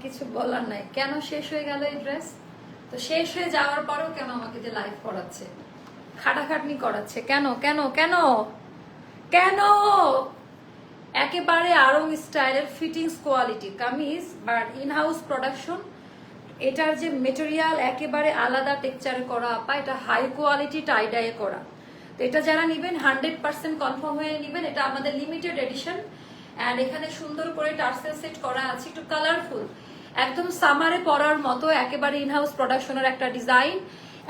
কিছু বলার নাই। কেন শেষ হয়ে গেল এই ড্রেস? তো শেষ হয়ে যাওয়ার পরেও কেন আমাকে যে লাইভ করাচ্ছে, খাটাখাটনি করাচ্ছে, কেন কেন কেন কেন? একেবারে আরং স্টাইলের fittings quality kameez, but in house production. এটার যে মেটেরিয়াল একেবারে আলাদা টেক্সচারে করা আপা, এটা হাই কোয়ালিটি টাইডাইয়ে করা। তো এটা যারা নিবেন 100% কনফার্ম হয়ে নিবেন। এটা আমাদের লিমিটেড এডিশন। অ্যান্ড এখানে সুন্দর করে টার্সেল সেট করা আছে, একটু কালারফুল, একদম সামারে পরার মতো, একেবারে ইনহাউস প্রোডাকশনের একটা ডিজাইন।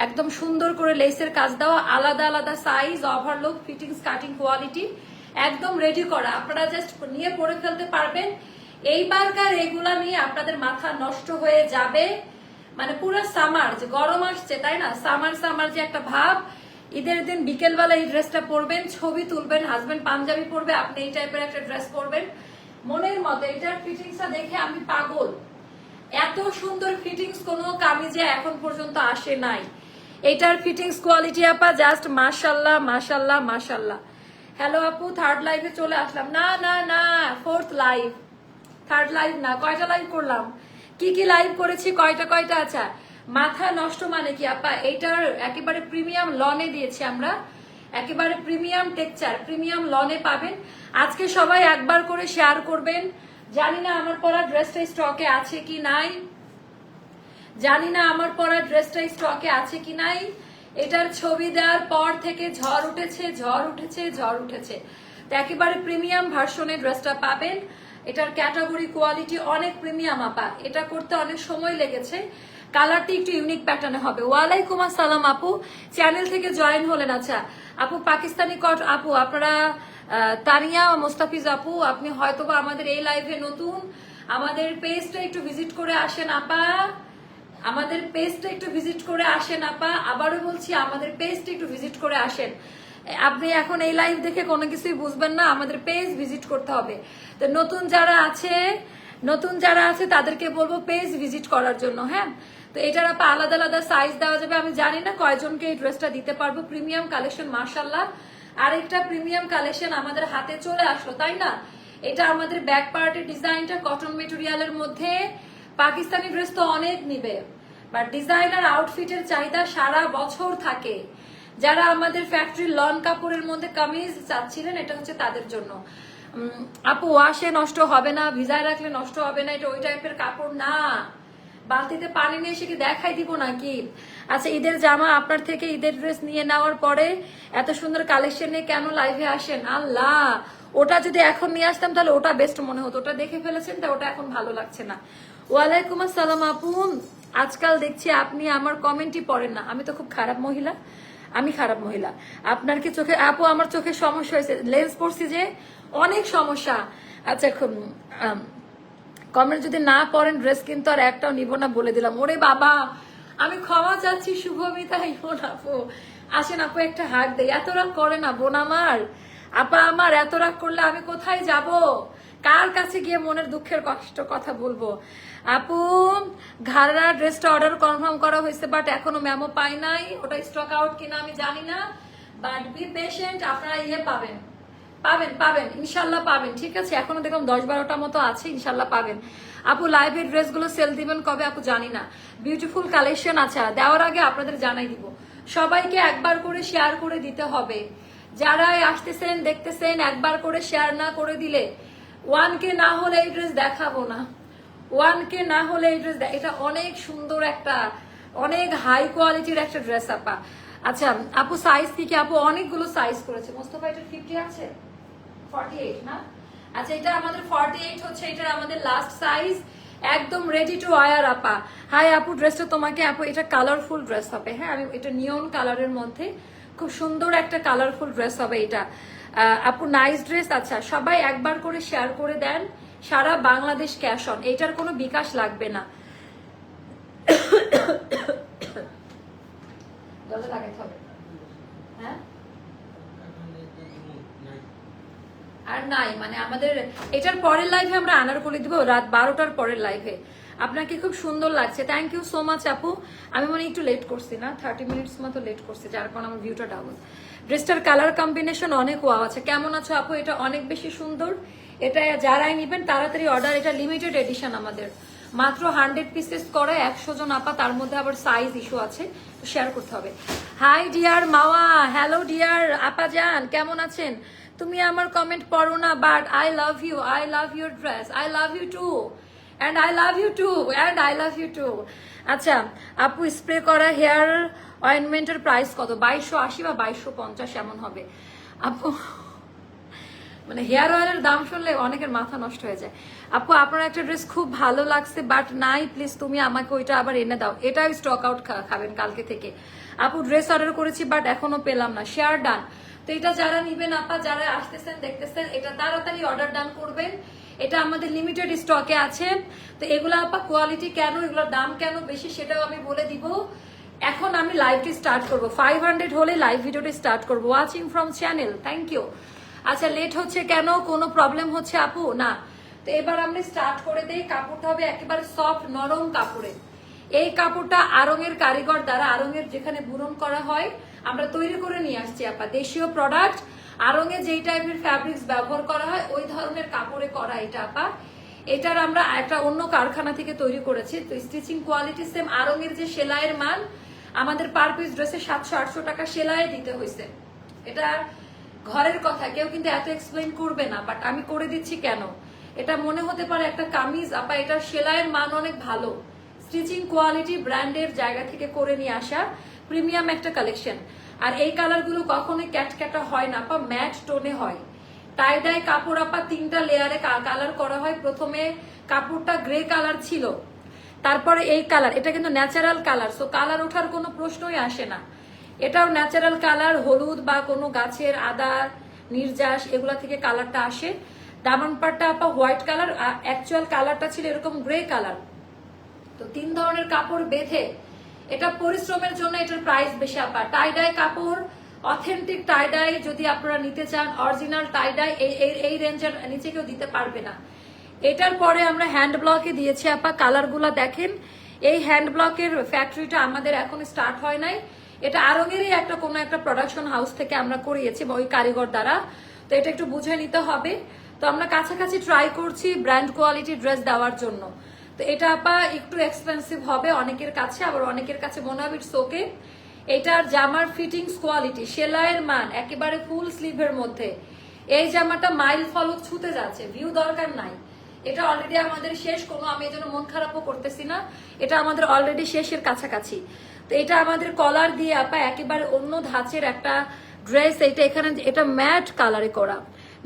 একদম সুন্দর করে লেসের কাজ দেওয়া, আলাদা আলাদা size, overlock, fittings, cutting quality, একদম রেডি করা। আপনারা জাস্ট নিয়ে পরে ফেলতে পারবেন। এইবারকার এগুলা নিয়ে আপনাদের মাথা নষ্ট হয়ে যাবে। মানে পুরো সামার, যে গরম আসছে তাই না, সামার সামার যে একটা ভাব, ঈদের দিন বিকেলবেলা এই ড্রেসটা পরবেন, ছবি তুলবেন, হাজবেন্ড পাঞ্জাবি পরবে, আপনি এই টাইপের একটা ড্রেস পরবেন মনের মতো। এটার ফিটিংসটা দেখে আমি পাগল। এত সুন্দর ফিটিংস কোনো কামিজে এখন পর্যন্ত আসে নাই। এটার ফিটিংস কোয়ালিটি আপা জাস্ট মাশাল্লাহ মাশাল্লাহ মাশাল্লাহ। হ্যালো আপু, থার্ড লাইভে চলে আসলাম। না না না, ফোর্থ লাইভ, থার্ড লাইভ না। কয়টা লাইভ করলাম, কি কি লাইভ করেছি, কয়টা কয়টা? আচ্ছা, মাথা নষ্ট মানে কি আপা? এইটার একেবারে প্রিমিয়াম লনে দিয়েছি আমরা, একেবারে প্রিমিয়াম টেক্সচার, প্রিমিয়াম লনে পাবেন। আজকে সবাই একবার করে শেয়ার করবেন। জানি না আমার পরা ড্রেসটা স্টকে আছে কি নাই, জানি না আমার পরা ড্রেসটা স্টকে আছে কি নাই। এটার ছবি দেওয়ার পর থেকে ঝড় উঠেছে ঝড় উঠেছে ঝড় উঠেছে। তো একেবারে প্রিমিয়াম ভার্সনে ড্রেসটা পাবেন। এটার ক্যাটাগরি কোয়ালিটি অনেক প্রিমিয়াম আপা। এটা করতে অনেক সময় লেগেছে। কালারটি একটু ইউনিক প্যাটার্নে হবে। ওয়ালাইকুম আসসালাম আপু, চ্যানেল থেকে জয়েন হলেন। আচ্ছা আপু, পাকিস্তানি কট আপু, আপনারা তানিয়া মোস্তাফিজ আপু, আপনি হয়তোবা আমাদের এই লাইভে নতুন, আমাদের পেজটা একটু ভিজিট করে আসেন আপা, আমাদের পেজটা একটু ভিজিট করে আসেন আপা। আবারও বলছি, আমাদের পেজটা একটু ভিজিট করে আসেন। আপনি এখন এই লাইভ দেখে কোনো কিছুই বুঝবেন না, আমাদের পেজ ভিজিট করতে হবে। তো নতুন যারা আছে তাদেরকে বলবো পেজ ভিজিট করার জন্য। হ্যাঁ, তো এটার আপা আলাদা আলাদা সাইজ দেওয়া যাবে। আমি জানি না কয়জনকে এই ড্রেসটা দিতে পারবো। প্রিমিয়াম কালেকশন মাশাল্লাহ। আরেকটা প্রিমিয়াম কালেকশন আমাদের হাতে চলে আসলো, তাই না? এটা আমাদের ব্যাক পার্টের ডিজাইনটা কটন মেটেরিয়ালের মধ্যে। পাকিস্তানি ড্রেস তো অনেক নিবে, বাট ডিজাইনার আউটফিটের চাহিদা সারা বছর থাকে। যারা আমাদের ফ্যাক্টরি লন কাপড়ের মধ্যে কামিজ চাচ্ছিলেন, এটা হচ্ছে তাদের জন্য। আপু, ওয়াশে নষ্ট হবে না, ভিজায় রাখলে নষ্ট হবে না, এটা ওই টাইপের কাপড় না। বালতিতে পানি নিয়ে এসে কি দেখাই দিব নাকি? আচ্ছা, ঈদের জামা আপনার থেকে, ঈদের ড্রেস নিয়ে নেওয়ার পরে এত সুন্দর কালেকশন নিয়ে কেন লাইভে আসেন? আল্লাহ, ওটা যদি এখন নিয়ে আসতাম তাহলে ওটা বেস্ট মনে হতো। ওটা দেখে ফেলেছেন, তা ওটা এখন ভালো লাগছে না। ওয়ালাইকুম আসসালাম আপু, আজকাল দেখছি আপনি আমার কমেন্টই পড়েন না। আমি তো খুব খারাপ মহিলা, আমি খারাপ মহিলা। আপনার কি চোখে? আপু, আমার চোখের সমস্যা হয়েছে, লেন্স পড়ছি যে, অনেক সমস্যা। আচ্ছা, কমেন্ট যদি না পড়েন ড্রেস কিন্তু আর একটাও নিব না বলে দিলাম। ওরে বাবা, আমি ক্ষমা চাচ্ছি শুভমিতা ইমন আপু। আসেন আপু, একটা হাত দেই। এত রাগ করে না বোন আমার, আপা আমার, এত রাগ করলে আমি কোথায় যাব? কার কাছে গিয়ে মনের দুঃখের কষ্ট কথা বলবো? আপু, ঘাড়া ড্রেসটা অর্ডার কনফার্ম করা হয়েছে, বাট এখনো মেমো পাই নাই। ওটা স্টক আউট কিনা আমি জানি না, বাট বি পেশেন্ট। আপনারা পাবেন পাবেন পাবেন ইনশাল্লাহ পাবেন। ঠিক আছে, এখনো দেখলাম 10-12টা মতো আছে, ইনশাল্লাহ পাবেন। আপু, লাইভের ড্রেসগুলো সেল দিবেন কবে আপু? জানি না, বিউটিফুল কালেকশন আছে। দেওয়ার আগে আপনাদের জানাই দিব। সবাইকে একবার করে শেয়ার করে দিতে হবে। যারা আসতেছেন দেখতেছেন, একবার করে শেয়ার না করে দিলে 1K না হলে এই ড্রেস দেখাবো না। 1K না হলে এই ড্রেস, এটা অনেক সুন্দর একটা, অনেক হাই কোয়ালিটির একটা ড্রেস আপা। আচ্ছা আপু, সাইজ কি কি? আপু অনেকগুলো সাইজ করেছে। মোস্তফা, এটা 50 আছে, 48 না? আচ্ছা, এটা আমাদের 48 হচ্ছে, এটা আমাদের লাস্ট সাইজ, একদম রেডি টু ওয়্যার আপা। হাই আপু, ড্রেসটা তোমাকে, আপু এটা কালারফুল ড্রেস হবে। হ্যাঁ, আমি এটা নিয়ন কালারের মধ্যে, খুব সুন্দর একটা কালারফুল ড্রেস হবে এটা। আপু নাইস ড্রেস। আচ্ছা, সবাই একবার করে শেয়ার করে দেন। সারা বাংলাদেশ ক্যাশ অন, এটার কোনো বিকাশ লাগবে না। হ্যাঁ, আর নাই মানে আমাদের এটার পরের লাইভে আমরা আনারকলি দিব, রাত 12টার পরের লাইভে। আপনাকে খুব সুন্দর লাগছে, থ্যাংক ইউ সো মাচ আপু। আমি মানে একটু লেট করছি না, 30 মিনিটস মতো লেট করছি, যার কারণে আমার ভিউটা ডাউন। ড্রেসটার কালার কম্বিনেশন অনেক ওয়াও আছে। কেমন আছো আপু? এটা অনেক বেশি সুন্দর। এটা যারাই নিবেন তাড়াতাড়ি অর্ডার। এটা লিমিটেড এডিশন আমাদের, মাত্র 100 পিসেস করে 100 জন আপা, তার মধ্যে আবার সাইজ ইস্যু আছে, শেয়ার করতে হবে। Hi dear Mawa, hello dear আপা জান, কেমন আছেন? তুমি আমার কমেন্ট পড়ো না, but I love you, I love your dress, I love you too, and I love you too, and I love you too. আচ্ছা আপু, স্প্রে করা হেয়ার অয়েন্টমেন্টের প্রাইস কত? 2280 বা 2250 এমন হবে আপু। মানে হেয়ার অয়েলের দাম শুনলে অনেকের মাথা নষ্ট হয়ে যায়। আপু আপনার একটা ড্রেস খুব ভালো লাগছে বাট নাই, প্লিজ তুমি আমাকে ওইটা আবার এনে দাও। এটাই স্টক আউট খাবেন কালকে থেকে। আপু ড্রেস অর্ডার করেছি বাট এখনো পেলাম না, শেয়ার ডান। তো এটা যারা নিবেন আপা, যারা আসতেছেন দেখতেছেন, এটা তাড়াতাড়ি অর্ডার ডান করবেন। এটা আমাদের লিমিটেড স্টকে আছে। তো এগুলো আপা কোয়ালিটি কেন, এগুলোর দাম কেন বেশি সেটাও আমি বলে দিব। এখন আমি লাইভটি স্টার্ট করব, 500 হলে লাইভ ভিডিওটি স্টার্ট করব। Watching from channel, thank you. আচ্ছা লেট হচ্ছে কেন, কোনো প্রবলেম হচ্ছে আপু? না। তো এবার আমরা স্টার্ট করে দেই। কাপড়টা হবে একেবারে সফট নরম কাপড়ে। এই কাপড়টা আড়ং-এর কারিগর দ্বারা, আড়ং-এর যেখানে বুনন করা হয়, আমরা তৈরি করে নিয়ে আসছি আপা। দেশীয় প্রোডাক্ট, আড়ং-এ যেই টাইপের ফ্যাব্রিক্স ব্যবহার করা হয় ওই ধরনের কাপড়ে করা এটা আপা। এটার আমরা একটা অন্য কারখানা থেকে তৈরি করেছি। তো স্টিচিং কোয়ালিটি সেম। আড়ং-এর যে সেলাইয়ের মান, আমাদের পার পিস ড্রেসে 700-800 টাকা সেলাই দিতে হয়েছে। এটা ঘরের কথা, কেউ কিন্তু এত এক্সপ্লেন করবে না, বাট আমি করে দিচ্ছি কেন। এটা মনে হতে পারে একটা কামিজ আপা, এটার সেলাইয়ের মান অনেক ভালো। স্টিচিং কোয়ালিটি ব্র্যান্ডের জায়গা থেকে করে নিয়ে আসা প্রিমিয়াম একটা কালেকশন। আর এই কালারগুলো কখনোই ক্যাটক্যাটা হয় না আপা, ম্যাট টোনে হয়। টাই ডাই কাপড় আপা 3টা লেয়ারে কালার করা হয়। প্রথমে কাপড়টা গ্রে কালার ছিল, তারপরে এই কালার। এটা কিন্তু ন্যাচারাল কালার, সো কালার ওঠার কোনো প্রশ্নই আসে না। এটাও ন্যাচারাল কালার, হলুদ বা কোনো গাছের আদা নির্যাস এগুলা থেকে কালারটা আসে। দামান পাটটা আপা হোয়াইট কালার, অ্যাকচুয়াল কালারটা ছিল এরকম গ্রে কালার। তো 3 ধরনের কাপড় বেঁধে, এটা পরিশ্রমের জন্য এটার প্রাইস বেশি আপা। টাই ডাই কাপড়, অথেন্টিক টাই ডাই যদি আপনারা নিতে চান, অরিজিনাল টাই ডাই এই রেঞ্জের নিচে কেউ দিতে পারবে না। এটার পরে আমরা হ্যান্ড ব্লকে দিয়েছি আপা। কালারগুলা দেখেন, এই হ্যান্ড ব্লকের ফ্যাক্টরিটা আমাদের এখন স্টার্ট হয় নাই। এটা আড়ং-এরই একটা কোনো একটা প্রোডাকশন হাউস থেকে আমরা করিয়েছি ওই কারিগর দ্বারা। তো এটা একটু বুঝে নিতে হবে। তো আমরা কাছাকাছি ট্রাই করছি ব্র্যান্ড কোয়ালিটি ড্রেস দেওয়ার জন্য। তো এটা আপা একটু এক্সপেন্সিভ হবে অনেকের কাছে, আবার অনেকের কাছে মনে হবে ইটস ওকে। এটার জামার ফিটিংস কোয়ালিটি, সেলাইয়ের মান একেবারে ফুল স্লিভের মধ্যে। এই জামাটা মাইল ফলক ছুতে যাচ্ছে, ভিউ দরকার নাই। এটা অলরেডি আমাদের শেষ, কোনো আমি এই জন্য মন খারাপও করতেছি না। এটা আমাদের অলরেডি শেষের কাছাকাছি। তো এটা আমাদের কলার দিয়ে আপা একেবারে অন্য ধাঁচের একটা ড্রেস। এটা এখানে এটা ম্যাট কালারে করা,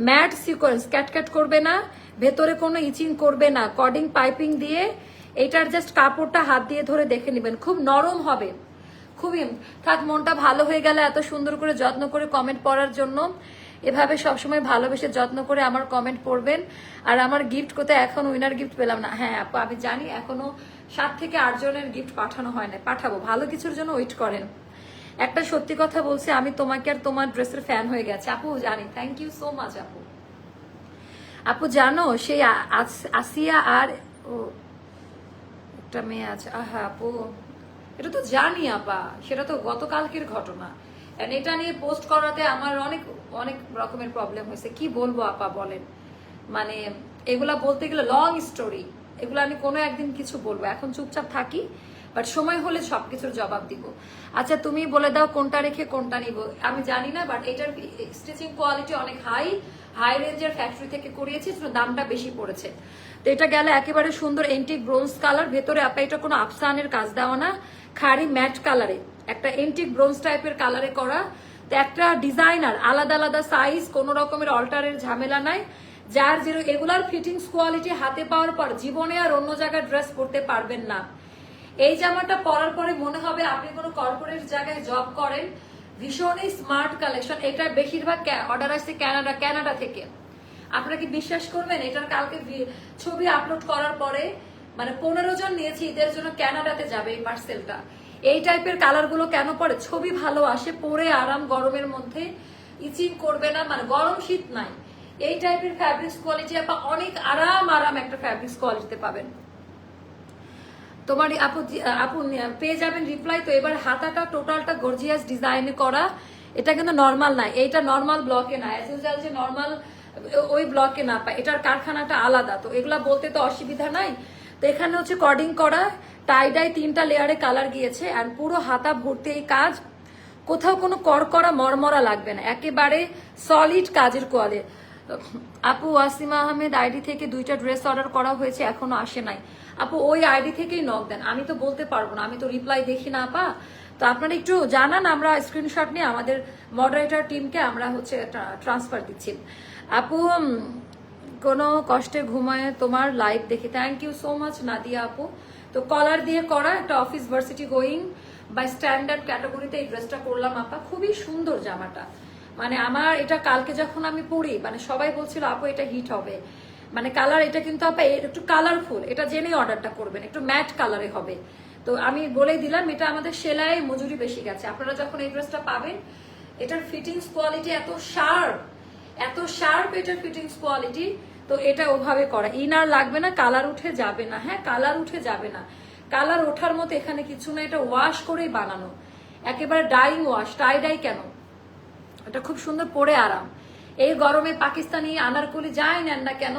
ম্যাট সিকোয়েন্স, ক্যাটক্যাট করবে না, ভেতরে কোনো ইচিং করবে না, কর্ডিং পাইপিং দিয়ে। এটার জাস্ট কাপড়টা হাত দিয়ে ধরে দেখে নেবেন, খুব নরম হবে, খুবই। থাক, মনটা ভালো হয়ে গেলে এত সুন্দর করে যত্ন করে কমেন্ট পড়ার জন্য। এভাবে সবসময় ভালোবেসে যত্ন করে আমার কমেন্ট পড়বেন। আর আমার গিফট কোথায়, এখন উইনার গিফট পেলাম না। হ্যাঁ আপু আমি জানি, এখনো 7 থেকে 8 জনের গিফট পাঠানো হয় না, পাঠাবো, ভালো কিছুর জন্য ওয়েট করেন। একটা সত্যি কথা বলছি, আমি তোমাকে আর তোমার ড্রেসের ফ্যান হয়ে গেছে আপু, জানি। থ্যাংক ইউ সো মাচ আপু। আপু জানো সেই আসিয়া আর একটা মেয়ে আছে, আহা আপু এটা তো জানি আপা, সেটা তো গতকালকের ঘটনা। এটা নিয়ে পোস্ট করাতে আমার অনেক অনেক রকমের প্রবলেম হয়েছে, কি বলবো আপা বলেন। মানে এগুলা বলতে গেলে লং স্টোরি, এগুলো আমি কোনো একদিন কিছু বলবো, এখন চুপচাপ থাকি, বাট সময় হলে সবকিছুর জবাব দিব। আচ্ছা তুমি বলে দাও কোনটা রেখে কোনটা নিব, আমি জানি না, বাট এটার স্টিচিং কোয়ালিটি অনেক হাই রেঞ্জের ফ্যাক্টরি থেকে করিয়েছি, দামটা বেশি পড়েছে। তো এটা গেলে একেবারে সুন্দর এন্টিক ব্রোঞ্জ কালার, ভেতরে আপা এটা কোনো আফসানের কাজ দেওয়া না, খাড়ি ম্যাট কালারে একটা এন্টিক ব্রোঞ্জ টাইপের কালারে করা। তো একটা ডিজাইনার, আলাদা আলাদা সাইজ, কোনো রকমের অল্টারের ঝামেলা নাই। যার যে এগুলার ফিটিংস কোয়ালিটি হাতে পাওয়ার পর জীবনে আর অন্য জায়গায় ড্রেস পরতে পারবেন না। এই জামাটা পরার পরে মনে হবে আপনি কোনো কর্পোরেট জায়গায় জব করেন। ভীষণই স্মার্ট কালেকশন। এটা বেশিরভাগ অর্ডার আসছে কানাডা থেকে। আপনারা কি বিশ্বাস করবেন, এটার কালকে ছবি আপলোড করার পরে মানে 15 জন নিয়েছি, ঈদের জন্য কানাডাতে যাবে এই পার্সেলটা। এই টাইপের কালার গুলো কেন পরে, ছবি ভালো আসে, পরে আরাম, গরমের মধ্যে ইচিং করবে না, মানে গরম শীত নাই। এই টাইপের ফ্যাব্রিক্স কোয়ালিটি আপা অনেক আরাম একটা ফ্যাব্রিক্স কোয়ালিটিতে পাবেন। তোমার আপু পেয়ে যাবেন রিপ্লাই। তো এবার হাতাটা টোটালটা গর্জিয়াস ডিজাইনে করা, এটা কিন্তু নর্মাল না, এইটা নর্মাল ব্লকে না, অ্যাজ ইউজুয়াল যে নর্মাল ওই ব্লকে না পায়, এটার কারখানাটা আলাদা। তো এগুলা বলতে তো অসুবিধা নাই। তো এখানে হচ্ছে কর্ডিং করা, টাই ডাই 3টা লেয়ারে কালার গিয়েছে, আর পুরো হাতা ভর্তি এই কাজ, কোথাও কোনো করকরা মরমরা লাগবে না, একেবারে সলিড কাজের কোয়ালিটি। আপু ওয়াসিমা আহমেদ আইডি থেকে 2টা ড্রেস অর্ডার করা হয়েছে, এখনো আসে নাই। আপু ওই আইডি থেকেই নক দেন, আমি তো বলতে পারবো না, আমি তো রিপ্লাই দেখি না আপা। তো আপনারা একটু জানান, আমরা স্ক্রিনশট নিয়ে আমাদের মডারেটর টিমকে আমরা হচ্ছে ট্রান্সফার দিচ্ছি। আপু কোনো কষ্টে ঘুমায় তোমার লাইভ দেখি, thank you so much Nadia আপু। তো কলার দিয়ে করা একটা office varsity going by standard ক্যাটাগরিতে এই ড্রেসটা করলাম আপা, খুবই সুন্দর জামাটা। মানে আমার এটা কালকে যখন আমি পরি, মানে সবাই বলছিল আপু এটা হিট হবে, মানে কালার এটা কিন্তু আপা একটু কালারফুল, এটা জেনেই অর্ডারটা করবেন, একটু ম্যাট কালারে হবে। তো আমি বলেই দিলাম, এটা আমাদের সেলাই মজুরি বেশি গেছে। আপনারা যখন এই ড্রেসটা পাবেন, এটার ফিটিংস কোয়ালিটি এত শার্প, এত শার্প এটার ফিটিংস কোয়ালিটি। তো এটা ওভাবে করা, ইনার লাগবে না, কালার উঠে যাবে না। হ্যাঁ, কালার উঠে যাবে না, কালার ওঠার মতো এখানে কিছু না, এটা ওয়াশ করেই বানানো, একেবারে ডাইং ওয়াশ, টাই ডাই কেন, এটা খুব সুন্দর পরে আরাম। এই গরমে পাকিস্তানি আনারকলি যাই নেন না কেন,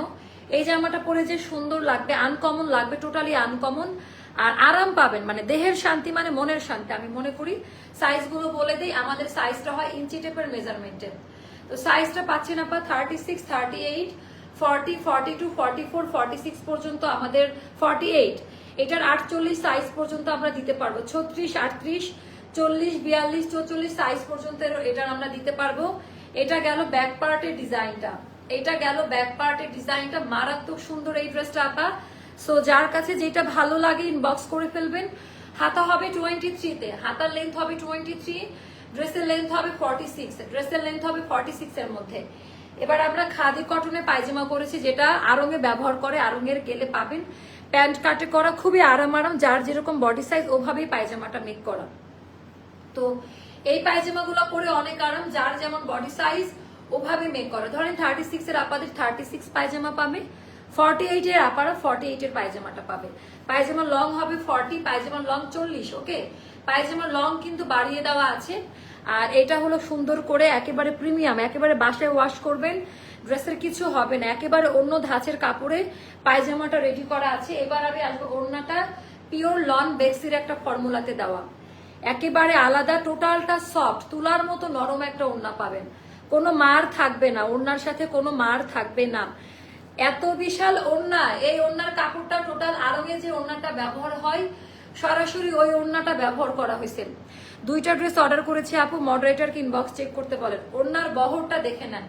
এই জামাটা পরে যে সুন্দর লাগবে, আনকমন লাগবে, টোটালি আনকমন, আর আরাম পাবেন, মানে দেহের শান্তি মানে মনের শান্তি। আমি মনে করি সাইজগুলো বলে দিই, আমাদের সাইজটা হয় ইঞ্চি টেপের মেজারমেন্টের। তো সাইজটা পাচ্ছেন আপা 36, 38, 40, 42, 44, 46 পর্যন্ত, আমাদের 48, এটার 48 সাইজ পর্যন্ত আমরা দিতে পারবো, 36, 38, 40, 42, 44 সাইজ পর্যন্ত এটার আমরা দিতে পারবো। এটা গেল ব্যাক পার্টের ডিজাইনটা, এটা গেল ব্যাক পার্টের ডিজাইনটা, মারাত্মক সুন্দর এই ড্রেসটা আপা। সো যার কাছে যেটা ভালো লাগে ইনবক্স করে ফেলবেন। হাতা হবে 23 তে, হাতার লেন্থ হবে 23, ড্রেসের লেন্থ হবে 46, ড্রেসের লেন্থ হবে 46 এর মধ্যে। এবার আমরা খাদি কটনে পায়জামা করেছি, যেটা আরঙে ব্যবহার করে, আরঙের গেলে পাবেন। প্যান্ট কাটে করা, খুবই আরাম, যার যেরকম বডি সাইজ ওভাবেই পায়জামাটা মেক করা। তো এই পায়জামাগুলো পরে অনেক আরাম, যার যেমন বডি সাইজ ওভাবে মেক করা। ধরেন 36 এর আপাদের 36 পায়জামা পাবে, 48 এর আপারা 48 এর পায়জামাটা পাবে। পায়জামা লং হবে 40, পায়জামা লং 40। ওকে, পায়জামা লং কিন্তু বাড়িয়ে দেওয়া আছে। আর এটা হলো সুন্দর করে একেবারে প্রিমিয়াম, একেবারে বাসায় ওয়াশ করবেন, ড্রেসের কিছু হবে না, একেবারে অন্য ধাঁচের কাপড়ে পায়জামাটা রেডি করা আছে। এবার আমি আসবো ওড়নাটা, পিওর লন বেক্সির একটা ফর্মুলাতে দেওয়া, একেবারে আলাদা, টোটালটা সফট, তুলার মতো নরম একটা ওড়না পাবেন, কোনো মার থাকবে না, ওড়নার সাথে কোনো মার থাকবে না। এত বিশাল ওড়না, এই ওড়নার কাপড়টা টোটাল আরঙে যে ওড়নাটা ব্যবহার হয়, সরাসরি ওই ওড়নাটা ব্যবহার করা হয়েছে। 2টা ড্রেস অর্ডার করেছি আপু, মডারেটরকে ইনবক্স চেক করতে বলেন। ওড়নার বহরটা দেখে নেন,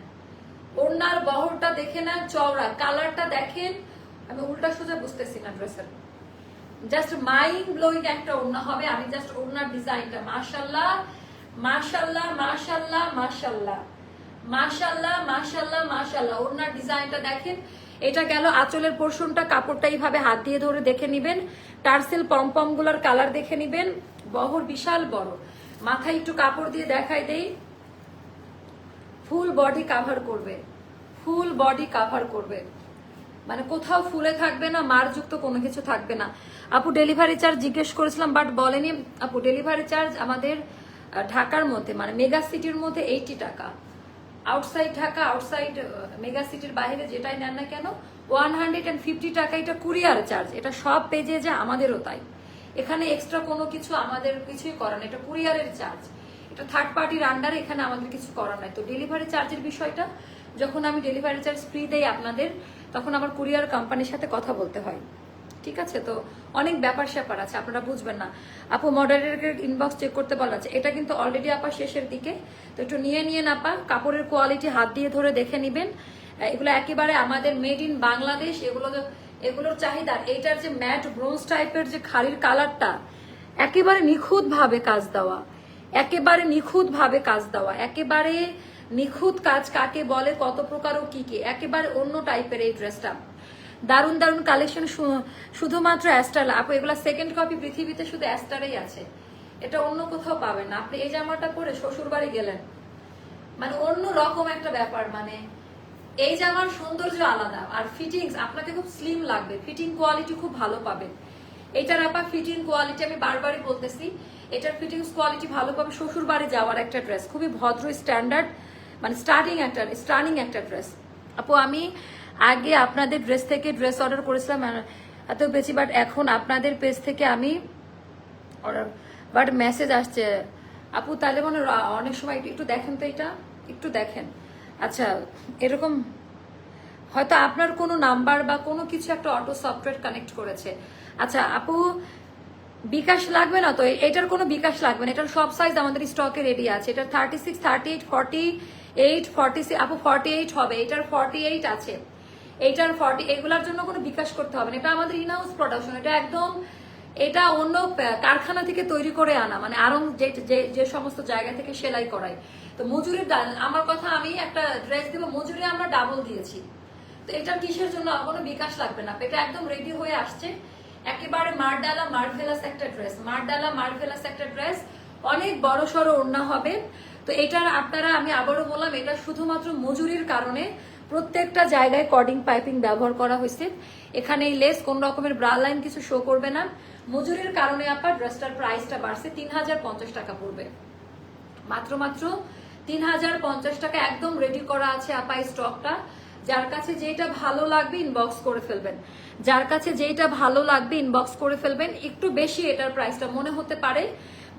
ওড়নার বহরটা দেখে নেন, চওড়া, কালারটা দেখেন, আমি উল্টা সোজা বুঝতেছি না ড্রেসের, জাস্ট মাইন্ড ব্লোয়িং একটা ওড়না হবে। আমি জাস্ট ওড়নার ডিজাইনটা, মাশাআল্লাহ মাশাআল্লাহ মাশাআল্লাহ মাশাআল্লাহ মাশাআল্লাহ মাশাআল্লাহ মাশাআল্লাহ, ওড়নার ডিজাইনটা দেখেন। এটা গেল আঁচলের পোর্শনটা, কাপড়টা এইভাবে হাত দিয়ে ধরে দেখে নিবেন, টার্সেল পমপম গুলার কালার দেখে নিবেন, বহর বিশাল বড়। মাথায় একটু কাপড় দিয়ে দেখাই দেই, ফুল বডি কাভার করবে, ফুল বডি কাভার করবে, মানে কোথাও ফুলে থাকবে না, মারযুক্ত কোনো কিছু থাকবে না। আপু ডেলিভারি চার্জ জিজ্ঞেস করেছিলাম, বাট বলেনি আপু। ডেলিভারি চার্জ আমাদের ঢাকার মধ্যে, মানে মেগা সিটির মধ্যে 80 টাকা, আউটসাইড ঢাকা, আউটসাইড মেগা সিটির বাইরে যেটাই নেন না কেন 150 টাকা এটা কুরিয়ার চার্জ। এটা সব পেজে যা, আমাদেরও তাই, এখানে এক্সট্রা কোনো কিছু আমাদের কিছুই করার না, এটা কুরিয়ারের চার্জ, এটা থার্ড পার্টির আন্ডারে, এখানে আমাদের কিছু করার নাই। তো ডেলিভারি চার্জের বিষয়টা, যখন আমি ডেলিভারি চার্জ ফ্রি দেই আপনাদের, তখন আমার কুরিয়ার কোম্পানির সাথে কথা বলতে হয়, ঠিক আছে? তো অনেক ব্যাপার স্যাপার আছে, আপনারা বুঝবেন না। আপু মডারেটরকে ইনবক্স চেক করতে বলা আছে, এটা কিন্তু অলরেডি আপা শেষের দিকে, তো একটু নিয়ে আপা, কাপড়ের কোয়ালিটি হাত দিয়ে ধরে দেখে নিবেন। এগুলো একেবারে আমাদের মেড ইন বাংলাদেশ, এগুলোর চাহিদা। এইটার যে ম্যাট ব্রোঞ্জ টাইপের যে খাড়ির কালারটা, একেবারে নিখুঁত ভাবে কাজ দেওয়া, একেবারে নিখুঁত ভাবে কাজ দেওয়া, একেবারে নিখুঁত কাজ কাকে বলে, কত প্রকার ও কি কি, একেবারে অন্য টাইপের এই ড্রেসটা। দারুণ দারুণ কালেকশন, শুধুমাত্র অ্যাস্টার আপু, এগুলা সেকেন্ড কপি পৃথিবীতে শুধু অ্যাস্টারেই আছে, এটা অন্য কোথাও পাবেন না। আপনি এই জামাটা পরে শ্বশুর বাড়ি গেলেন, মানে অন্য রকম একটা ব্যাপার, মানে এই জামার সৌন্দর্য আলাদা। আর ফিটিংস আপনাকে খুব স্লিম লাগবে, ফিটিং কোয়ালিটি খুব ভালো পাবেন। এটার আপা ফিটিং কোয়ালিটি, আমি বারবারই বলতেছি, এটার ফিটিংস কোয়ালিটি ভালো পাবে। শ্বশুর বাড়ি যাওয়ার একটা ড্রেস, খুবই ভদ্র স্ট্যান্ডার্ড, মানে স্টার্নিং একটা ড্রেস। আপু আমি আগে আপনাদের ড্রেস থেকে ড্রেস অর্ডার করেছিলাম, এত বেশি, বাট এখন আপনাদের পেজ থেকে আমি বাট মেসেজ আসছে আপু, তাহলে মনে অনেক সময় একটু দেখেন তো, এটা একটু দেখেন। আচ্ছা, এরকম হয়তো আপনার কোনো নাম্বার বা কোনো কিছু একটা অটো সফটওয়্যার কানেক্ট করেছে। আচ্ছা আপু, বিকাশ লাগবে না তো? এটার কোনো বিকাশ লাগবে না, এটার সব সাইজ আমাদের স্টকে রেডি আছে। এটার 36, 38, 48, 46, আপু 48 হবে, এটার 48 আছে, এইটার 40, এগুলার জন্য কোনো বিকাশ করতে হবে না। এটা আমাদের ইনহাউস প্রোডাকশন, এটা একদম, এটা অন্য কারখানা থেকে তৈরি করে আনা, মানে আরং যে সমস্ত জায়গা থেকে সেলাই করাই। তো মজুরির আমার কথা, আমি একটা ড্রেস দিব, মজুরি আমরা ডাবল দিয়েছি। তো এটা কিসের জন্য কোনো বিকাশ লাগবে না, এটা একদম রেডি হয়ে আসছে। একেবারে মারডালা মার্ভেলাস একটা ড্রেস, মারডালা মার্ভেলাস একটা ড্রেস, অনেক বড় সড়ো ওড়না হবে। তো এটার আপনারা, আমি আবারও বললাম, এটা শুধুমাত্র মজুরির কারণে প্রত্যেকটা জায়গায় কর্ডিং পাইপিং ব্যবহার করা হয়েছে। এখানে এই লেস কোন রকমের ব্রা লাইন কিছু শো করবে না। মজুরির কারণে আপনার ড্রেসটার প্রাইসটা বাড়ছে, 3050 টাকা পড়বে, মাত্র 3050 টাকা। একদম রেডি করা আছে আপা স্টকটা। যার কাছে যেটা ভালো লাগবে ইনবক্স করে ফেলবেন, যার কাছে যেটা ভালো লাগবে ইনবক্স করে ফেলবেন। একটু বেশি এটার প্রাইসটা মনে হতে পারে,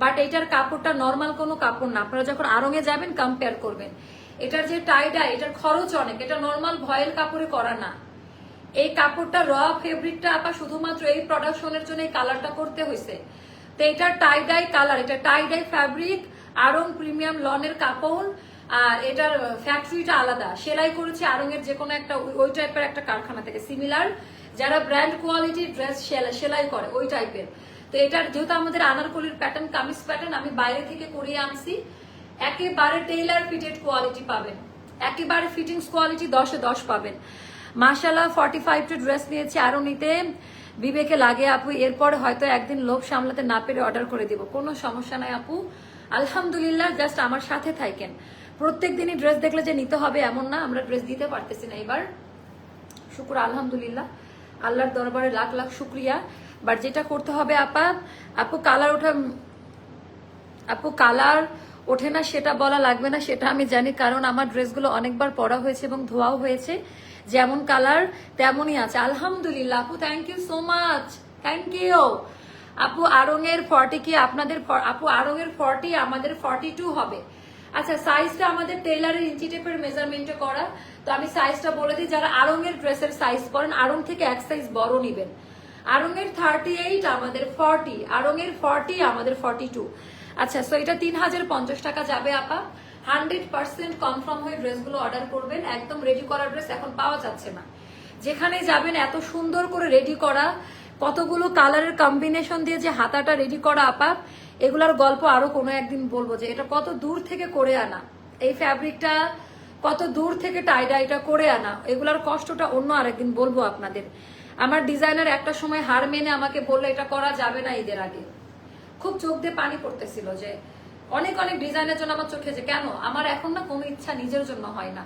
বাট এটার কাপড়টা নর্মাল কোনো কাপড় না। আপনারা যখন আড়ংয়ে যাবেন কম্পেয়ার করবেন। এটার যে টাইডা, এটার খরচ অনেক, এটা নর্মাল ভয়েল কাপড়ে করা না। এই কাপড়টা র ফেব্রিকটা আপা শুধুমাত্র এই প্রোডাকশনের জন্য এই কালারটা করতে হয়েছে। তো এটার টাইডাই কালার, এটা টাইডাই ফ্যাব্রিক, আড়ং প্রিমিয়াম লনের কাপড়। আর এটার ফ্যাক্টরিটা আলাদা, সেলাই করেছে আড়ং এর যে কোনো একটা ওই টাইপের একটা কারখানা থেকে, সিমিলার যারা ব্র্যান্ড কোয়ালিটির ড্রেস সেলাই করে ওই টাইপের। তো এটার যেহেতু আমাদের আনারকলির প্যাটার্ন, কামিজ প্যাটার্ন আমি বাইরে থেকে করিয়ে আনছি, একেবারে টেইলার ফিটেড কোয়ালিটি পাবেন, একেবারে ফিটিংস কোয়ালিটি 10-এ 10 পাবেন। মাশাআল্লাহ 45টা ড্রেস নিয়েছি, আরো নিতে বিবেকে লাগে আপু। এরপরে হয়তো একদিন লোভ সামলাতে না পেরে অর্ডার করে দিব, কোনো সমস্যা নাই আপু। আলহামদুলিল্লাহ, জাস্ট আমার সাথে থাকেন। প্রত্যেক দিনই ড্রেস দেখলে যে নিতে হবে এমন না, আমরা ড্রেস দিতে পারতেছি না এবার, শুকুর আলহামদুলিল্লাহ, আল্লাহর দরবারে লাখ লাখ শুক্রিয়া। বাট যেটা করতে হবে আপা, আপু কালার ওঠে না সেটা বলা লাগবে না, সেটা আমি জানি, কারণ আমার ড্রেসগুলো অনেকবার পরা হয়েছে এবং ধোয়াও হয়েছে। যেমন কালার তেমনই আছে আলহামদুলিল্লাহ। আপু thank you so much, thank you আপু। আড়ংয়ের 40 কি আপনাদের? আপু আড়ংয়ের 40, আমাদের 42 হবে। আচ্ছা, সাইজটা আমাদের টেইলারের ইঞ্চি টেপের মেজারমেন্টে করা। তো আমি সাইজটা বলে দিই, যারা আড়ংয়ের ড্রেসের সাইজ পরেন, আড়ং থেকে এক সাইজ বড় নিবেন। আড়ংয়ের 38 আমাদের 40, আড়ংয়ের 40 আমাদের 42। আচ্ছা, সো এটা 3050 টাকা যাবে আপা। 100% কনফার্ম হয়ে ড্রেসগুলো অর্ডার করবেন। একদম রেডি করা ড্রেস এখন পাওয়া যাচ্ছে না, যেখানে যাবেন এত সুন্দর করে রেডি করা, কতগুলো কালারের কম্বিনেশন দিয়ে যে হাতাটা রেডি করা আপা, এগুলার গল্প আরো কোনো একদিন বলবো, যে এটা কত দূর থেকে করে আনা, এই ফ্যাব্রিকটা কত দূর থেকে টাইডা এটা করে আনা, এগুলার কষ্টটা অন্য আরেকদিন বলবো আপনাদের। আমার ডিজাইনার একটা সময় হার মেনে আমাকে বললো এটা করা যাবে না ঈদের আগে। খুব চোখ দিয়ে পানি পড়তেছিল, যে অনেক অনেক ডিজাইনের জন্য আমার চোখে, যে কেন আমার এখন না কোনো ইচ্ছা নিজের জন্য হয় না।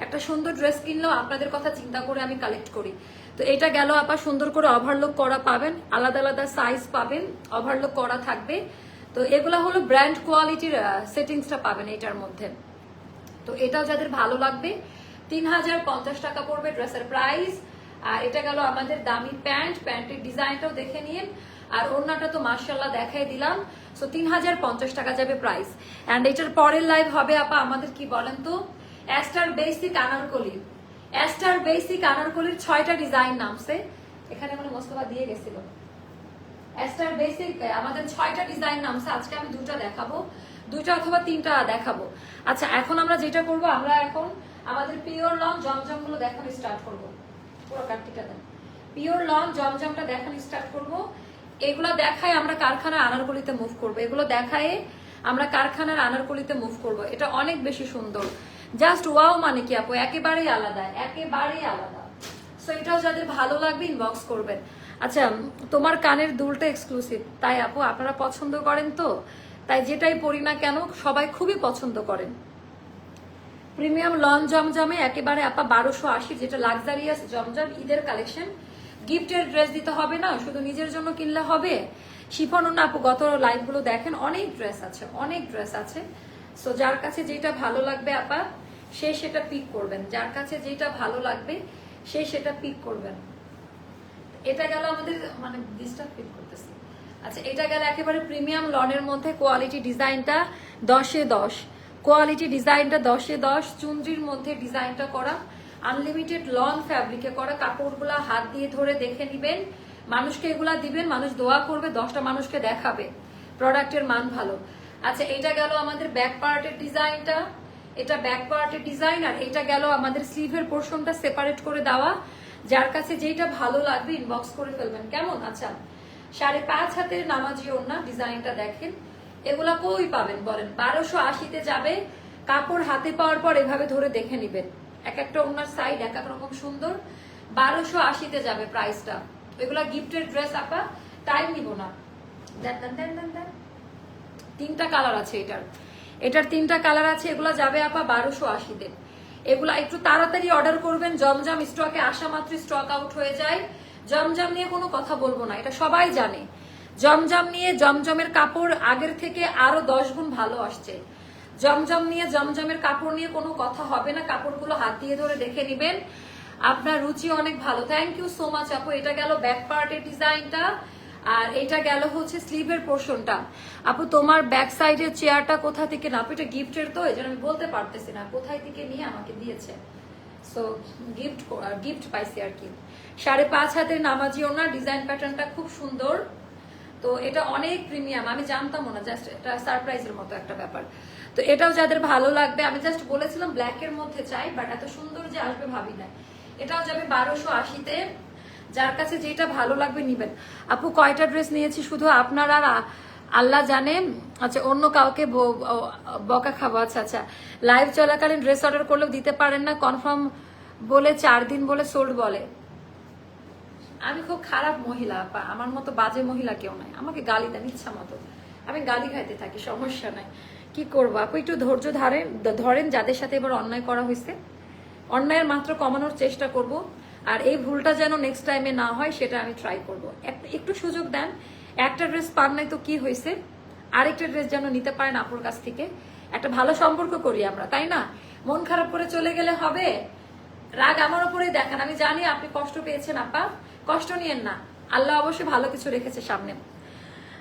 একটা সুন্দর ড্রেস কিনলেও আপনাদের কথা চিন্তা করে আমি কালেক্ট করি। তো এটা গেল আপা, সুন্দর করে ওভারলুক করা পাবেন, আলাদা আলাদা সাইজ পাবেন, ওভারলুক করা থাকবে। তো এগুলা হলো ব্র্যান্ড কোয়ালিটির সেটিংসটা পাবেন এটার মধ্যে। তো এটাও যাদের ভালো লাগবে 3050 টাকা পড়বে ড্রেসের প্রাইস। আর এটা গেল আমাদের দামি প্যান্ট, প্যান্টের ডিজাইনটাও দেখে নিন। আর ওড়নাটা তো মাশাআল্লাহ দেখাই দিলাম। সো 3050 টাকা যাবে প্রাইস। এন্ড এটার পরের লাইভ হবে আপা আমাদের, কি বলেন তো, Aster basic anarkali. Aster basic আনারকলির 6টা ডিজাইন নামছে, এখানে মানে মোস্তফা দিয়ে গেছিল। অ্যাস্টার বেসিক আমাদের 6টা ডিজাইন নামছে, আজকে আমি 2টা দেখাবো, 2টা অথবা 3টা দেখাবো। আচ্ছা, এখন আমরা যেটা করব, আমরা এখন আমাদের পিওর লং জমজম গুলো দেখানো স্টার্ট করবো। পুরো কাটটিটা দেন, পিওর লং জমজমটা দেখানো স্টার্ট করবো। এগুলো দেখায় আমরা কারখানার আনারকলিতে মুভ করবো, এগুলো দেখায় আমরা কারখানার আনারকলিতে মুভ করবো। এটা অনেক বেশি সুন্দর, জাস্ট ওয়াও, মানে কি আপু, একেবারেই আলাদা, একেবারেই আলাদা। সো এটাও যাদের ভালো লাগবে ইনবক্স করবেন। আচ্ছা, তোমার কানের দুলটা এক্সক্লুসিভ, তাই আপু আপনারা পছন্দ করেন, তো তাই যেটাই পরি না কেন সবাই খুবই পছন্দ করেন। প্রিমিয়াম লন জমজমে একেবারে আপা 1280, যেটা লাক্সারিয়াস জমজম ঈদের কালেকশন। গিফটের ড্রেস দিতে হবে না, শুধু নিজের জন্য কিনলে হবে। শিফন না আপু, গত লাইভ গুলো দেখেন, অনেক ড্রেস আছে, অনেক ড্রেস আছে। সো যার কাছে যেটা ভালো লাগবে আপা, সে সেটা পিক করবেন, যার কাছে যেটা ভালো লাগবে সে সেটা পিক করবেন। এটা গেল আমাদের মানে ডিস্টার্ব ফিল করতেছি। আচ্ছা এটা গেল একেবারে প্রিমিয়াম লনের মধ্যে, কোয়ালিটি ডিজাইনটা 10-এ 10, কোয়ালিটি ডিজাইনটা 10-এ 10, চুনরির মধ্যে ডিজাইনটা করা, আনলিমিটেড লন ফ্যাব্রিকে করা, কাপড়গুলা হাত দিয়ে ধরে দেখে নিবেন, মানুষকে এগুলা দিবেন, মানুষ দোয়া করবে, 10টা মানুষকে দেখাবে প্রোডাক্টের মান ভালো। আচ্ছা এটা গেল আমাদের ব্যাক পার্টের ডিজাইনটা, এটা ব্যাক পার্টের ডিজাইন, আর এটা গেল আমাদের স্লিভের পোর্শনটা সেপারেট করে দেওয়া। যার কাছে যেটা ভালো লাগবে ইনবক্স করে ফেলবেন, কেমন? আচ্ছা 5.5 হাতের নামাজি ওড়না, ডিজাইনটা দেখেন, এগুলা কই পাবেন বলেন? 1280-তে যাবে। কাপড় হাতে পাওয়ার পর এভাবে ধরে দেখে নিবেন, এক একটা ওড়নার সাইড এক এক রকম সুন্দর। 1280-তে যাবে প্রাইসটা। এগুলা গিফটের ড্রেস আপা, টাইম নিব না। দেন দেন দেন দেন দেন, 3টা কালার আছে এটার 3টা কালার আছে। এগুলা যাবে আপা 1280-তে। এগুলা একটু তাড়াতাড়ি অর্ডার করবেন, জমজম স্টকে আসা মাত্র স্টক আউট হয়ে যায়। জমজম নিয়ে কোনো কথা বলবো না, এটা সবাই জানে। জমজম নিয়ে জমজমের কাপড় আগের থেকে আরো 10 গুণ ভালো আসছে। জমজম নিয়ে জমজমের কাপড় নিয়ে কোনো কথা হবে না, কাপড়গুলো হাত দিয়ে ধরে দেখে নিবেন, আপনার রুচি অনেক ভালো। থ্যাংক ইউ সো মাচ আপু। এটা গেল ব্যাক পার্টের ডিজাইনটা, আর এটা গেল হচ্ছে স্লিভের পোর্শনটা। আপু তোমার ব্যাক সাইডের চেয়ারটা কোথা থেকে না? আপু এটা গিফটের, তো এই জন্য আমি বলতে পারতেছি না কোথায় থেকে নিয়ে আমাকে দিয়েছে, সো গিফট পাইছি আর কি। 5.5 হাতের নামাজি ওড়না, ডিজাইন প্যাটার্নটা খুব সুন্দর। তো এটা অনেক প্রিমিয়াম, আমি জানতামও না, জাস্ট এটা সারপ্রাইজের মতো একটা ব্যাপার। তো এটাও যাদের ভালো লাগবে, আমি জাস্ট বলেছিলাম ব্ল্যাকের মধ্যে চাই, বাট এত সুন্দর যে আসবে ভাবি না। এটাও যাবে 1280-তে, যার কাছে যেটা ভালো লাগবে নিবেন। আপু কয়টা ড্রেস নিয়েছি শুধু আপনার আর আল্লাহ জানে। আচ্ছা অন্য কাউকে বকা খাবো? আচ্ছা আচ্ছা, লাইভ চলাকালীন ড্রেস অর্ডার করলেও দিতে পারেন না, কনফার্ম বলে 4 দিন বলে সোল্ড বলে। আমি খুব খারাপ মহিলা আপা, আমার মতো বাজে মহিলা কেউ নাই। আমাকে গালি দেন ইচ্ছা মতো, আমি গালি খাইতে থাকি, সমস্যা নাই। কি করবো আপু, একটু ধৈর্য ধরেন। যাদের সাথে এবার অন্যায় করা হয়েছে, অন্যায়ের মাত্রা কমানোর চেষ্টা করব, আর এই ভুলটা যেন নেক্সট টাইমে না হয় সেটা আমি ট্রাই করব। একটু সুযোগ দেন। একটা ড্রেস পান নাই তো কি হয়েছে, আরেকটা ড্রেস যেন নিতে পারেন আপুর কাছ থেকে। একটা ভালো সম্পর্ক করি আমরা, তাই না? মন খারাপ করে চলে গেলে হবে? রাগ আমার উপরেই দেখান, আমি জানি আপনি কষ্ট পেয়েছেন আপা, কষ্ট নিয়েন না, আল্লাহ অবশ্যই ভালো কিছু রেখেছে সামনে।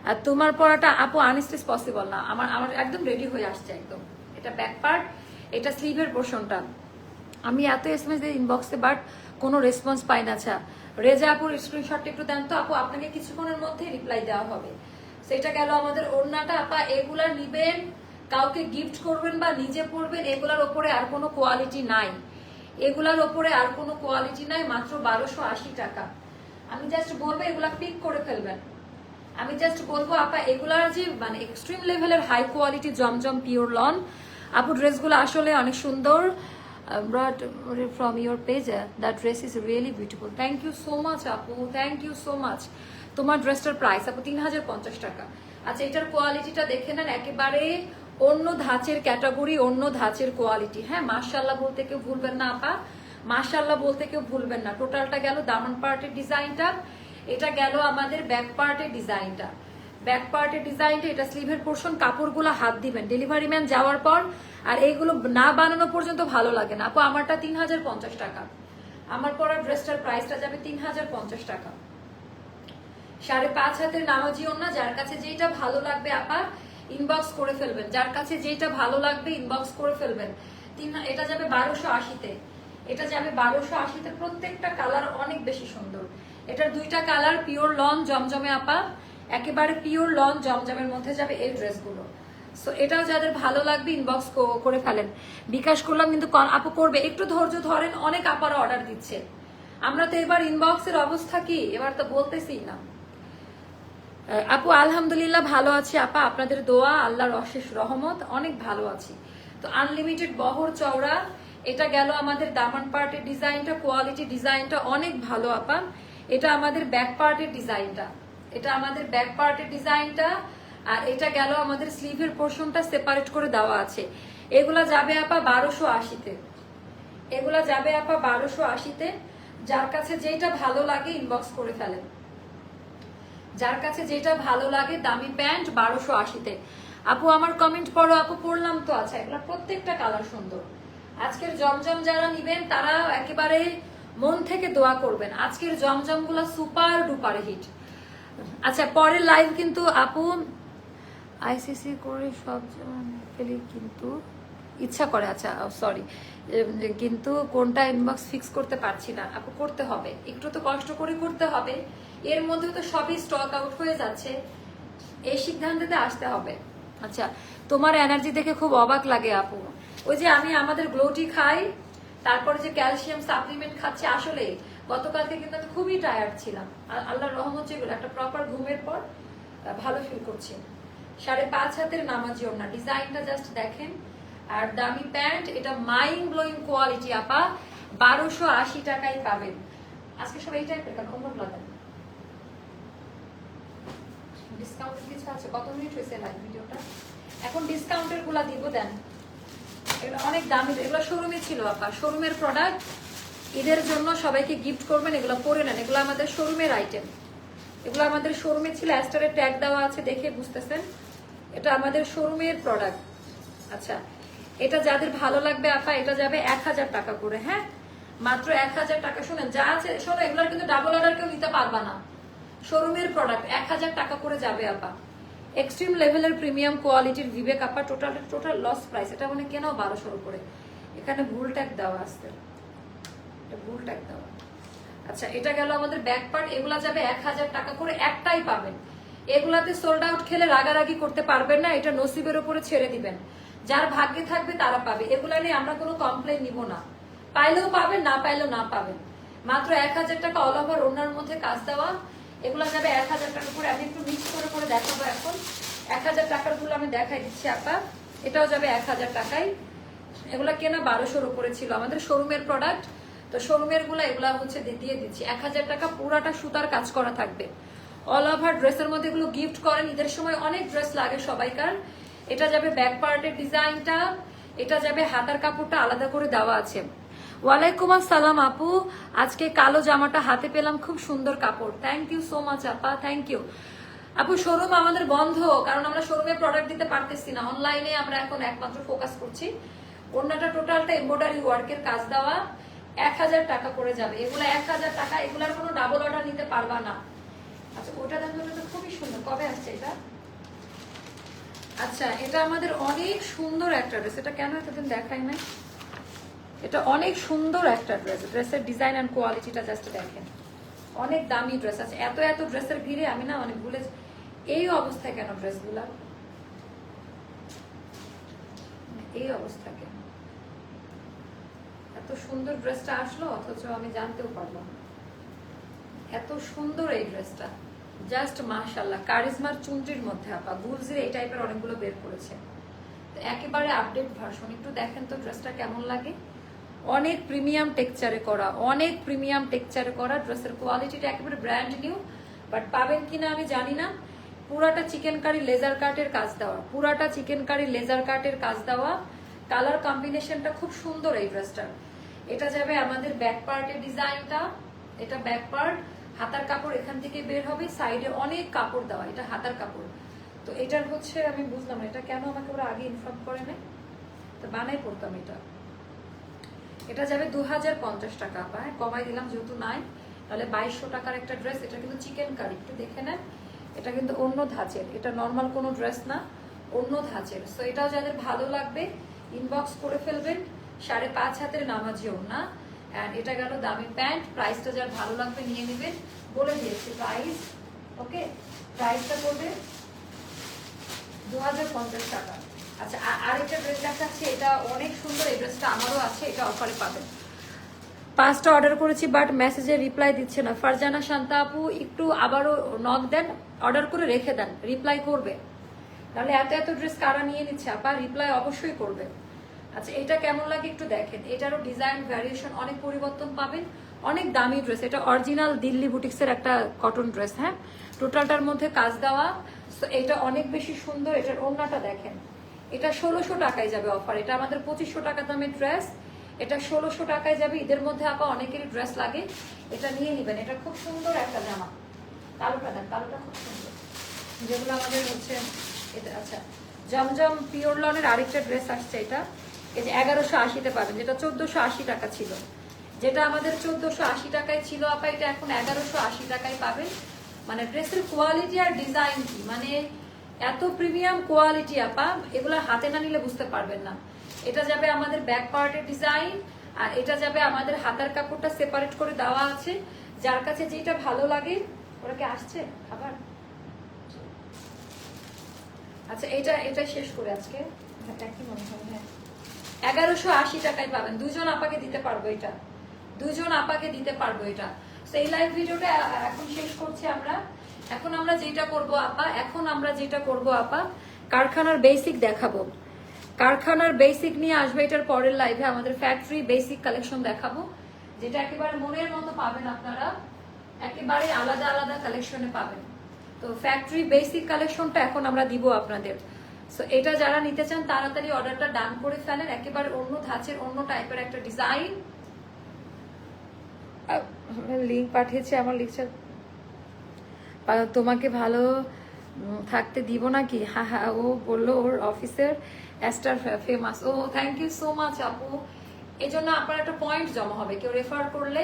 আর তোমার পড়াটা আপু আনস্টিচ পসিবল না, আমার একদম রেডি হয়ে আসছে একদম। এটা ব্যাক পার্ট, এটা স্লিভের পোর্শনটা। আমি এত এসএমএস দিই ইনবক্সে, বাট কোনো রেসপন্স পাই না। আচ্ছা রেজা আপুর স্ক্রিনশটটা একটু দেন তো আপু, আপনাকে কিছুক্ষণের মধ্যে রিপ্লাই দেওয়া হবে। সেটা গেল আমাদের ওড়নাটা আপা, এগুলা নিবেন, কাউকে গিফট করবেন বা নিজে পরবেন, এগুলার ওপরে আর কোনো কোয়ালিটি নাই, এগুলার ওপরে আর কোনো কোয়ালিটি নাই, মাত্র 1280 টাকা। আমি জাস্ট বলবো এগুলা পিক করে ফেলবেন। আমি জাস্ট বলবো আপা এগুলার যে মানে এক্সট্রিম লেভেলের হাই কোয়ালিটি জমজম পিওর লন। আপু ড্রেসগুলো আসলে অনেক সুন্দর। brought from your page, that dress is really beautiful. Thank you so much আপু, thank you so much. তোমার ড্রেসটার প্রাইস আপু 3050 টাকা। আচ্ছা এটার কোয়ালিটিটা দেখে নেন, একেবারে অন্য ধাঁচের ক্যাটাগরি, অন্য ধাঁচের কোয়ালিটি। হ্যাঁ মাশাআল্লাহ বলতে কেউ ভুলবেন না আপা, মাশাআল্লাহ বলতে কেউ ভুলবেন না। টোটালটা গেল দামান পার্টের ডিজাইনটা, এটা গেল আমাদের ব্যাক পার্টের ডিজাইনটা। ব্যাক পার্টের ডিজাইনটা, এটা স্লিভের পোর্শন। কাপড়গুলো হাত দিবেন ডেলিভারি ম্যান যাওয়ার পর, আর এইগুলো না বানানো পর্যন্ত ভালো লাগে না আপু। আমারটা 3050 টাকা, আমার পরা ড্রেসটার প্রাইসটা যাবে 3050 টাকা। 5.5 হাতের নামাজি ওড়না, যার কাছে যেটা ভালো লাগবে আপা ইনবক্স করে ফেলবেন, যার কাছে যেটা ভালো লাগবে ইনবক্স করে ফেলবেন। এটা যাবে 1280-তে, এটা যাবে 1280-তে। প্রত্যেকটা কালার অনেক বেশি সুন্দর। এটার 2টা কালার পিওর লন জমজমে আপা, একেবারে পিওর লন জমজমের মধ্যে যাবে এই ড্রেসগুলো। সো এটাও যাদের ভালো লাগবে ইনবক্স করে ফেলেন। বিকাশ করলাম কিন্তু আপু করবে, একটু ধৈর্য ধরেন, অনেক আপারা অর্ডার দিচ্ছে। আমরা তো এবার ইনবক্সের অবস্থা কি এবার তো বলতেছি না। আপু আলহামদুলিল্লাহ ভালো আছি আপা, আপনাদের দোয়া আল্লাহর অশেষ রহমত, অনেক ভালো আছি। তো আনলিমিটেড বহর চওড়া, এটা গেল আমাদের দামান পার্টের ডিজাইনটা, কোয়ালিটি ডিজাইনটা অনেক ভালো আপা। এটা আমাদের ব্যাক পার্টের ডিজাইনটা, এটা আমাদের ব্যাক পার্টের ডিজাইনটা, আর এটা গেল আমাদের স্লিভের পোর্শনটা সেপারেট করে দেওয়া আছে। এগুলা যাবে আপা 1280-তে, এগুলা যাবে আপা 1280-তে। যার কাছে যেটা ভালো লাগে ইনবক্স করে ফেলেন, যার কাছে যেটা ভালো লাগে। দামি প্যান্ট 1280-তে। আপু আমার কমেন্ট পড়ো আপু, পড়লাম তো। আচ্ছা এগুলা প্রত্যেকটা কালার সুন্দর। আজকের জমজম যারা নিবেন তারা একেবারে মন থেকে দোয়া করবেন। আজকের জমজমগুলো সুপার ডুপার হিট। আচ্ছা, পরের লাইভ কিন্তু আপু আইসিসি করে সব ফেলি, কিন্তু ইচ্ছা করে। আচ্ছা সরি, কিন্তু কোনটা ইনবক্স ফিক্স করতে পারছি না আপু। করতে হবে, একটু তো কষ্ট করে করতে হবে। এর মধ্যে তো সবই স্টক আউট হয়ে যাচ্ছে, এই সিদ্ধান্তে আসতে হবে। আচ্ছা, তোমার এনার্জি দেখে খুব অবাক লাগে আপু। ওই যে আমি আমাদের গ্লোটি খাই, তারপরে যে ক্যালসিয়াম সাপ্লিমেন্ট খাচ্ছি, আসলে গতকালকে কিন্তু আমি খুবই টায়ার্ড ছিলাম। আল্লাহর রহমত যেগুলো, একটা প্রপার ঘুমের পর ভালো ফিল করছি। 5.5 হাতের নামাজি ওড়না, ডিজাইনটা জাস্ট দেখেন। আর দামি প্যান্ট, এটা মাইন্ড ব্লোয়িং কোয়ালিটি আপা, 1280 টাকায় পাবেন। আজকে সব এই টাইপের কেন অন্য লাগান, ডিসকাউন্টের কিছু আছে? কত মিনিট হয়েছে লাইভ ভিডিওটা? এখন ডিসকাউন্টের গুলা দিব, দেন। এগুলো অনেক দামি, এগুলো শোরুমে ছিল আপা, শোরুমের প্রোডাক্ট। ঈদের জন্য সবাইকে গিফট করবেন, এগুলো পরে নেন। এগুলো আমাদের শোরুমের আইটেম, এগুলো আমাদের শোরুমে ছিল। অ্যাস্টারের ট্যাগ দেওয়া আছে, দেখে বুঝতেছেন এটা আমাদের শোরুমের প্রোডাক্ট। আচ্ছা, এটা যাদের ভালো লাগবে আপা, এটা যাবে 1000 টাকা করে। হ্যাঁ, মাত্র 1000 টাকা। শুনেন যা আছে, শোনো, এগুলোর কিন্তু ডাবল অর্ডার কেউ নিতে পারবা না। শোরুমের প্রোডাক্ট 1000 টাকা করে যাবে আপা। এক্সট্রিম লেভেলের প্রিমিয়াম কোয়ালিটির বিবেক আপা, টোটাল লস প্রাইস। এটা মানে কেন 1200 করে? এখানে ভুল ট্যাগ দেওয়া আসছে, ভুল ট্যাগ দেওয়া। আচ্ছা, এটা গেল আমাদের ব্যাক পার্ট। এগুলা যাবে 1000 টাকা করে, একটাই পাবেন। এগুলাতে সোল্ড আউট খেলে রাগারাগি করতে পারবেন না, এটা নসিবের উপরে ছেড়ে দিবেন। যার ভাগ্যে থাকবে তারা পাবে। এগুলা নিয়ে আমরা কোনো কমপ্লেন নিব না, পাইলেও পাবেন, না পাইলেও না পাবেন। মাত্র 1000 টাকা, অল ওভার ওনার মধ্যে কাজ দেওয়া। এগুলা যাবে 1000 টাকা করে। আমি একটু মিক্স করে করে দেখাবো এখন। 1000 টাকার গুলো আমি দেখাই দিচ্ছি আপা। এটাও যাবে 1000 টাকায়। এগুলা কেনা 1200-র উপরে ছিল, আমাদের শোরুমের প্রোডাক্ট। তো শোরুমের গুলা এগুলা হচ্ছে দিয়ে দিচ্ছি 1000 টাকা। পুরাটা সুতার কাজ করা থাকবে, অল ওভার ড্রেসের মধ্যে। এগুলো গিফট করেন, ঈদের সময় অনেক ড্রেস লাগে সবাইকার। এটা যাবে ব্যাক পার্টের ডিজাইনটা, এটা যাবে হাতার কাপড়টা আলাদা করে দেওয়া আছে। ওয়ালাইকুম আসসালাম আপু, আজকে কালো জামাটা হাতে পেলাম, খুব সুন্দর কাপড়। থ্যাংক ইউ সো মাচ আপা, থ্যাংক ইউ আপু। শোরুম আমাদের বন্ধ, কারণ আমরা শোরুমে প্রোডাক্ট দিতে পারতেছি না, অনলাইনে আমরা এখন একমাত্র ফোকাস করছি। ওড়নাটা টোটালটা এমব্রয়ডারি ওয়ার্কের কাজ দেওয়া, 1000 টাকা করে যাবে। এগুলো 1000 টাকা, এগুলার কোনো ডাবল অর্ডার নিতে পারবা না। আচ্ছা, ওটা দেখো, তো খুবই সুন্দর। কবে আসছে এটা? আচ্ছা, এটা আমাদের অনেক সুন্দর একটা ড্রেস। এটা কেন এতদিন দেখাই নাই? এটা অনেক সুন্দর একটা ড্রেস। ড্রেসের ডিজাইন এন্ড কোয়ালিটিটা জাস্ট দেখেন। অনেক দামি ড্রেস আছে। এত ড্রেসের ভিড়ে আমি না অনেক ভুলে, এই অবস্থায় কেন ড্রেসগুলা, এই অবস্থা কেন? এত সুন্দর ড্রেসটা আসলো, অথচ আমি জানতেও পারলাম না। এত সুন্দর এই ড্রেসটা, জাস্ট মাশাআল্লাহ। কারিজমার চুনটির মধ্যে আপা, গুলজির এই টাইপের অনেকগুলো বের করেছে, একেবারে আপডেট ভার্সন। একটু দেখেন তো ড্রেসটা কেমন লাগে। অনেক প্রিমিয়াম টেক্সচারে করা, অনেক প্রিমিয়াম টেক্সচারে করা। ড্রেসের কোয়ালিটিটা একেবারে ব্র্যান্ড নিউ, বাট পাবেন কিনা আমি জানি না। পুরাটা চিকেন কারি লেজার কাটের কাজ দেওয়া, পুরাটা চিকেন কারি লেজার কাটের কাজ দেওয়া। কালার কম্বিনেশনটা খুব সুন্দর এই ড্রেসটার। এটা যাবে আমাদের ব্যাক পার্টের ডিজাইনটা, এটা ব্যাক পার্ট। হাতার কাপড় এখান থেকে বের হবে, সাইডে অনেক কাপড় দেওয়া, এটা হাতার কাপড়। তো এটার হচ্ছে আমি বুঝলাম না এটা কেন আমাকে ওরা আগে ইনফর্ম করে নাই, তো বানাই পড়তাম এটা। এটা যাবে 2050 টাকা, হ্যাঁ কমাই দিলাম যেহেতু নাই, তাহলে 2200 টাকার একটা ড্রেস। এটা কিন্তু চিকেন কারি, একটু দেখে নেন। এটা কিন্তু অন্য ধাঁচের, এটা নর্মাল কোনো ড্রেস না, অন্য ধাঁচের। সো এটাও যাদের ভালো লাগবে ইনবক্স করে ফেলবেন। 5.5 হাতের নামাজি ওড়না, এন্ড এটা গেল দামি প্যান্ট। প্রাইসটা যার ভালো লাগবে নিয়ে নেবেন, বলে দিয়েছি প্রাইস। ওকে, প্রাইসটা করবে 2050 টাকা। আচ্ছা, আরেকটা ড্রেস দেখাচ্ছি, এটা অনেক সুন্দর। এই ড্রেসটা আমারও আছে, এটা অফারে পাবেন। 5টা অর্ডার করেছি, বাট মেসেজে রিপ্লাই দিচ্ছে না। ফারজানা শান্তা আপু, একটু আবারও নক দেন, অর্ডার করে রেখে দেন, রিপ্লাই করবে। তাহলে এত ড্রেস কারা নিয়ে নিচ্ছে আপা, রিপ্লাই অবশ্যই করবে। আচ্ছা, এটা কেমন লাগে একটু দেখেন। এটারও ডিজাইন ভ্যারিয়েশন অনেক পরিবর্তন পাবেন। অনেক দামি ড্রেস, এটা অরিজিনাল দিল্লি বুটিক্সের একটা কটন ড্রেস। হ্যাঁ, টোটালটার মধ্যে কাজ দেওয়া। এটা অনেক বেশি সুন্দর। এটার ওড়নাটা দেখেন, এটা 1600 টাকায় যাবে অফার। এটা আমাদের 2500 টাকা দামের ড্রেস, এটা 1600 টাকায় যাবে। ঈদের মধ্যে আপা অনেকেরই ড্রেস লাগে, এটা নিয়ে নেবেন। এটা খুব সুন্দর একটা জামা। কালোটা দেন, কালোটা খুব সুন্দর, যেগুলো আমাদের হচ্ছে এটা। আচ্ছা, জমজম পিওর লনের আরেকটা ড্রেস আসছে, এটা এই যে 1180-তে পাবেন, যেটা 1480 টাকা ছিল। যেটা আমাদের 1480 টাকায় ছিল আপা, এটা এখন 1180 টাকায় পাবেন। মানে ড্রেসের কোয়ালিটি আর ডিজাইন কি, মানে এত প্রিমিয়াম কোয়ালিটি আপা, এগুলো হাতে না নিলে বুঝতে পারবেন না। এটা যাবে আমাদের ব্যাক পার্টের ডিজাইন, আর এটা যাবে আমাদের হাতার কাপড়টা সেপারেট করে দেওয়া আছে। যার কাছে যেটা ভালো লাগে, ওরা কি আসছে আবার? আচ্ছা, এটা শেষ করে আজকে কি মনে হয়, হ্যাঁ 1180 টাকায় পাবেন। দুজন আপাকে দিতে পারবো এটা, দুজন আপাকে দিতে পারবো এটা। এই লাইভ ভিডিওটা এখন শেষ করছি আমরা। এখন আমরা যেটা করব আপা, কারখানার বেসিক দেখাবো। কারখানার বেসিক নিয়ে আসবে এটার পরের লাইভে। আমাদের ফ্যাক্টরি বেসিক কালেকশন দেখাবো, যেটা একেবারে মনের মতো পাবেন আপনারা, একেবারে আলাদা আলাদা কালেকশনে পাবেন। তো ফ্যাক্টরি বেসিক কালেকশনটা এখন আমরা দিব আপনাদের। সো এটা যারা নিতে চান তাড়াতাড়ি অর্ডারটা ডান করে ফেলেন। একেবারে অন্য ধাঁচের, অন্য টাইপের একটা ডিজাইন। লিঙ্ক পাঠিয়েছে, আমার লিখছে তোমাকে ভালো থাকতে দিব নাকি। হ্যাঁ হ্যাঁ, ও বললো ওর অফিসের অ্যাস্টার ফেমাস। ও থ্যাংক ইউ সো মাচ আপু। এই জন্য আপনার একটা পয়েন্ট জমা হবে, কেউ রেফার করলে,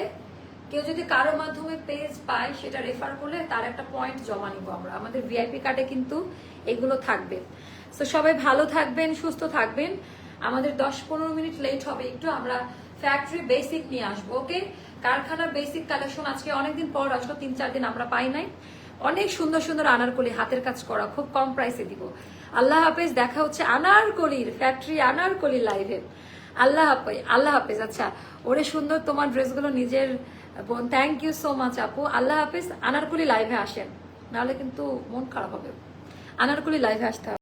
কেউ যদি কারো মাধ্যমে পেজ পায় সেটা রেফার করলে তার একটা পয়েন্ট জমা নিব আমরা। আমাদের ভিআইপি কার্ডে কিন্তু এগুলো থাকবে। তো সবাই ভালো থাকবেন, সুস্থ থাকবেন। আমাদের 10-15 মিনিট লেট হবে একটু, আমরা ফ্যাক্টরি বেসিক নিয়ে আসবো। ওকে, কারখানার বেসিক কালেকশন আজকে অনেকদিন পর আসলো, 3-4 দিন আমরা পাই নাই। অনেক সুন্দর সুন্দর আনারকলি হাতের কাজ করা, খুব কম প্রাইসে দিব। আল্লাহ হাফেজ, দেখা হচ্ছে আনারকলির ফ্যাক্টরি আনারকলি লাইভে। আল্লাহ হাফেজ, আল্লাহ হাফেজ। আচ্ছা, ওরে সুন্দর তোমার ড্রেসগুলো নিজের বোন, থ্যাংক ইউ সো মাচ আপু। আল্লাহ হাফেজ। আনারকলি লাইভে আসেন, নাহলে কিন্তু মন খারাপ হবে। আনারকলি লাইভে আসতে হবে।